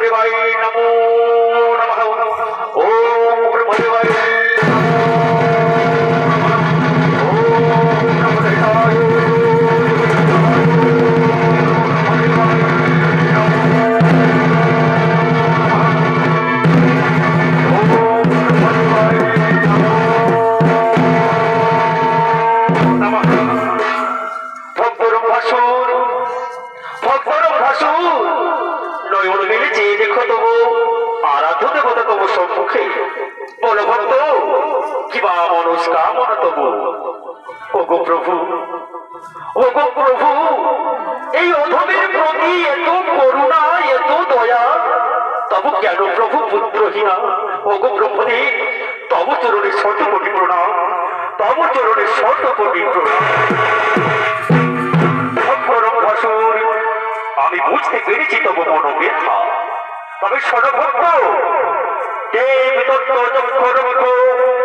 ব্রহ্মদেবায় নমো নমঃ। ওম ব্রহ্মদেবায় নয়ন মেলে চেয়ে দেখো তবু আরাধ্য দেবতা তবু সম্মুখে বলো ভক্ত কিবা মনস্কামনা তবু। ওগো প্রভু, ওগো প্রভু, এই অধমের প্রতি এত করুণা এত দয়া, তবু কেন প্রভু পুত্রহীনা। ওগো ব্রহ্মদেব, তব চরণে শতকোটি প্রণাম, তব চরণে শতকোটি প্রণাম। আমি বুঝতে পেরেছি তবু মন ব্যথা, তবে সর্বভক্ত দেব তত্ত্ব যক্ষ রক্ষ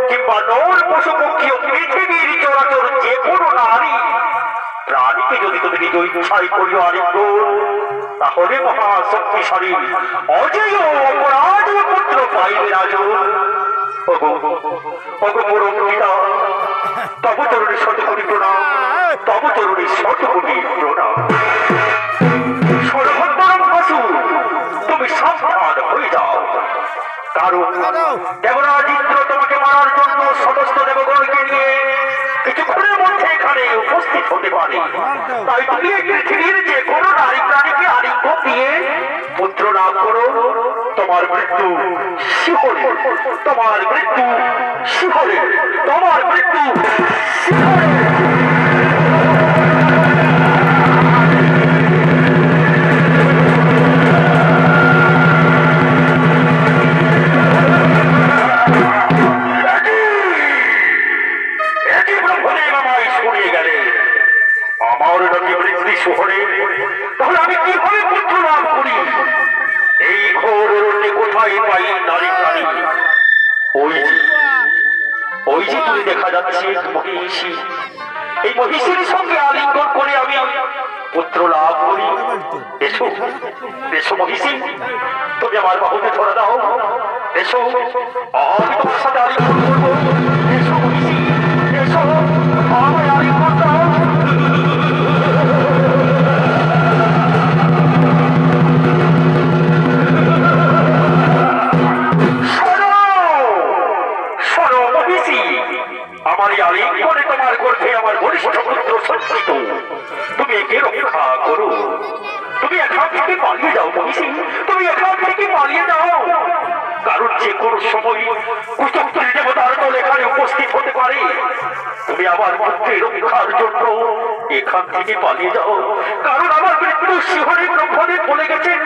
কিংবা নর পশু পক্ষী ও পৃথিবীর চরাচর যে কোনো নারী প্রাণীকে যদি তুমি নিজ ইচ্ছাই করিও আলিঙ্গন, তাহলে মহাশক্তিশালী অজেয় অপরাজেয় পুত্র পাইবে রাজন। ওগো ওগো পরম পিতা, তব চরণে শতকোটি প্রণাম, তব চরণে শতকোটি প্রণাম। তুমি সাবধান হয়ে যাও, কারণ দেবরাজ ইন্দ্র তোমাকে মারার জন্য সমস্ত দেবগণকে নিয়ে কিছুক্ষণের মধ্যে এখানে উপস্থিত হতে পারে। তাই তুমি এই পৃথিবীর যে কোনো নারী প্রাণীকে আলিঙ্গন দিয়ে পুত্র লাভ করো, তোমার মৃত্যু শিহরে, তোমার মৃত্যু শিহরে, তোমার মৃত্যু শিহরে। তাহলে আমি কিভাবে পুত্র লাভ করি? এই ঘোর অরণ্যে কোথায় পাই নারী প্রাণী? ওই যে তুমি দেখা যাচ্ছে মহিষী, এই মহিষীর সঙ্গে আলিঙ্গন করে আমি পুত্র লাভ করি। এসো এসো মহিষী, তুমি আমার বাহুতে ধরা দাও। এসো, আমি তোমার সাথে আলিঙ্গন করবো। এসো মহিষী, এসো, আমায় আলিঙ্গন দাও। আমার আলিঙ্গনে তোমার গর্ভে আমার বরিষ্ঠ পুত্র সঞ্চিত, তুমি একে রক্ষা করো। তুমি এখান থেকে পালিয়ে যাও মহিষী, তুমি এখান থেকে পালিয়ে যাও, কারণ যে কোনো সময় কুচক্রী দেবতার দল এখানে উপস্থিত হতে পারে। তুমি আমার পুত্রের রক্ষার জন্য এখান থেকে পালিয়ে যাও, কারণ আমার মৃত্যু শিহরে ব্রহ্মদেব বলে গেছেন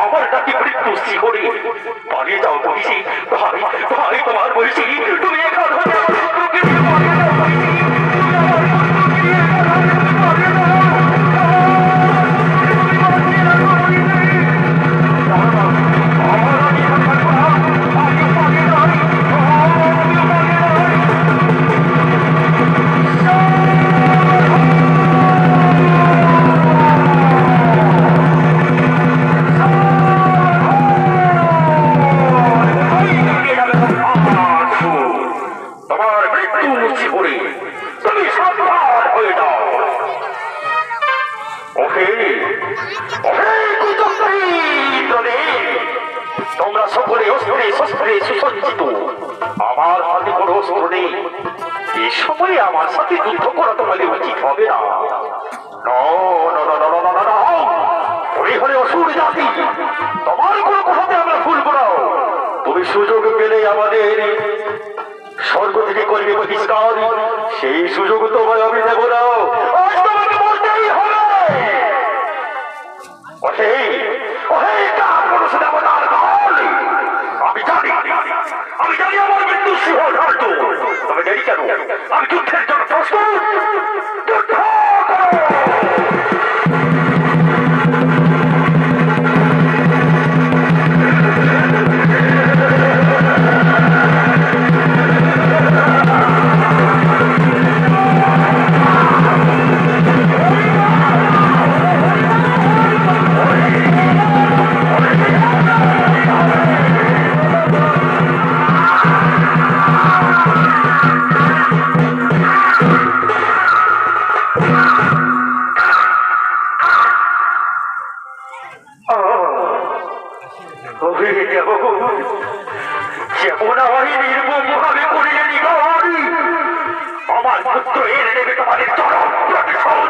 আমার নাকি মৃত্যু শিহরে। পালিয়ে যাও মহিষী, ভাই ভাই তোমার মহিষী, তুমি এখান থেকে আমার পুত্রকে নিয়ে পালিয়ে যাও মহিষী, তুমি আমার পুত্রকে নিয়ে এখান থেকে পালিয়ে যাও। তোমরা সকলে অস্ত্রে শস্ত্রে সুসজ্জিত, আমার হাতে কোনো অস্ত্র নেই। এই সময়ে আমার সাথে যুদ্ধ করা তোমাদের উচিত হবে না। তুমি হলে অসুর জাতি, তোমার কোনো কথাতে আমরা ভুল করাও। তুমি সুযোগ পেলে আমাদের স্বর্গ থেকে করবে বহিষ্কার, সেই সুযোগ তোমায় আমি দেব না। আজ তোমাকে বলতেই হবে। আমি জানি আমার মৃত্যু শিহর ধার্য, তবে দেরি কেন? আমি যুদ্ধের জন্য প্রস্তুত। যুদ্ধ করো। হয়ে যাব যেমন আমি নির্মম ভাবে করিলে নিগর আমার পুত্র এনে নেবে তোমাদের চরম প্রতিশোধ